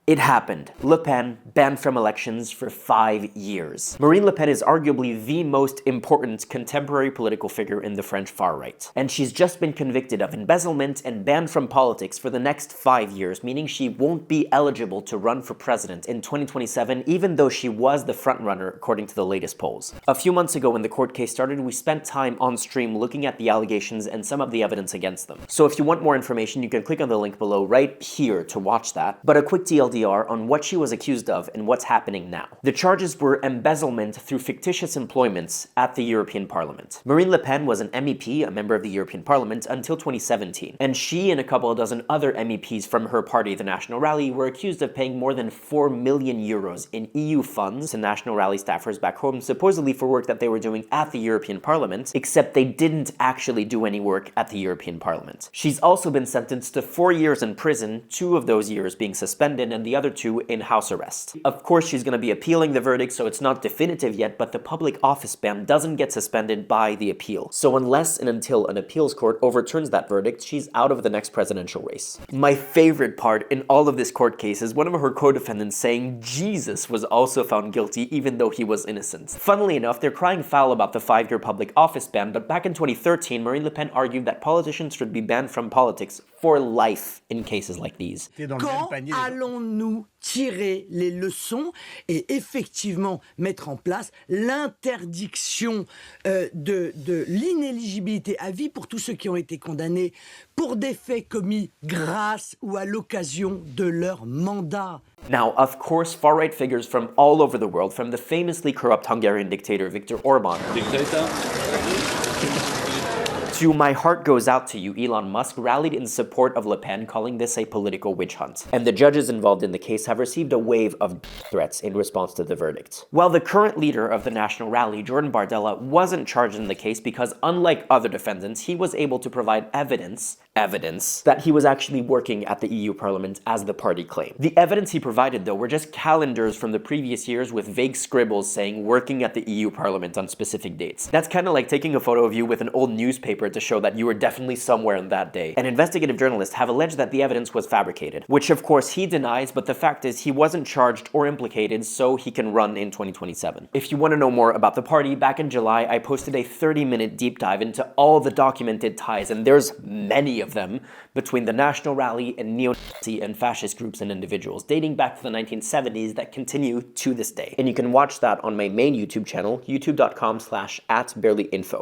It happened. Le Pen banned from elections for 5 years. Marine Le Pen is arguably the most important contemporary political figure in the French far right. And she's just been convicted of embezzlement and banned from politics for the next 5 years, meaning she won't be eligible to run for president in 2027, even though she was the frontrunner according to the latest polls. A few months ago when the court case started, we spent time on stream looking at the allegations and some of the evidence against them. So if you want more information, you can click on the link below right here to watch that. But a quick TLDR on what she was accused of and what's happening now. The charges were embezzlement through fictitious employments at the European Parliament. Marine Le Pen was an MEP, a member of the European Parliament, until 2017, and she and a couple of dozen other MEPs from her party, the National Rally, were accused of paying more than 4 million euros in EU funds to National Rally staffers back home, supposedly for work that they were doing at the European Parliament, except they didn't actually do any work at the European Parliament. She's also been sentenced to 4 years in prison, 2 of those years being suspended and the other 2 in house arrest. Of course, she's going to be appealing the verdict, so it's not definitive yet, but the public office ban doesn't get suspended by the appeal. So unless and until an appeals court overturns that verdict, she's out of the next presidential race. My favorite part in all of this court case is one of her co-defendants saying Jesus was also found guilty even though he was innocent. Funnily enough, they're crying foul about the 5-year public office ban, but back in 2013, Marine Le Pen argued that politicians should be banned from politics for life in cases like these. Quand allons-nous tirer les leçons et effectivement mettre en place l'interdiction de l'inéligibilité à vie pour tous ceux qui ont été condamnés pour des faits commis grâce ou à l'occasion de leur mandat? Now, of course, far-right figures from all over the world, from the famously corrupt Hungarian dictator Viktor Orban, to my heart goes out to you, Elon Musk, rallied in support of Le Pen, calling this a political witch hunt. And the judges involved in the case have received a wave of threats in response to the verdict. While the current leader of the National Rally, Jordan Bardella, wasn't charged in the case because, unlike other defendants, he was able to provide evidence that he was actually working at the EU Parliament as the party claimed. The evidence he provided, though, were just calendars from the previous years with vague scribbles saying working at the EU Parliament on specific dates. That's kind of like taking a photo of you with an old newspaper to show that you were definitely somewhere on that day. And investigative journalists have alleged that the evidence was fabricated, which of course he denies, but the fact is he wasn't charged or implicated, so he can run in 2027. If you want to know more about the party, back in July, I posted a 30-minute deep dive into all the documented ties, and there's many of them, between the National Rally and neo-Nazi and fascist groups and individuals, dating back to the 1970s that continue to this day. And you can watch that on my main YouTube channel, youtube.com/@barelyinfo.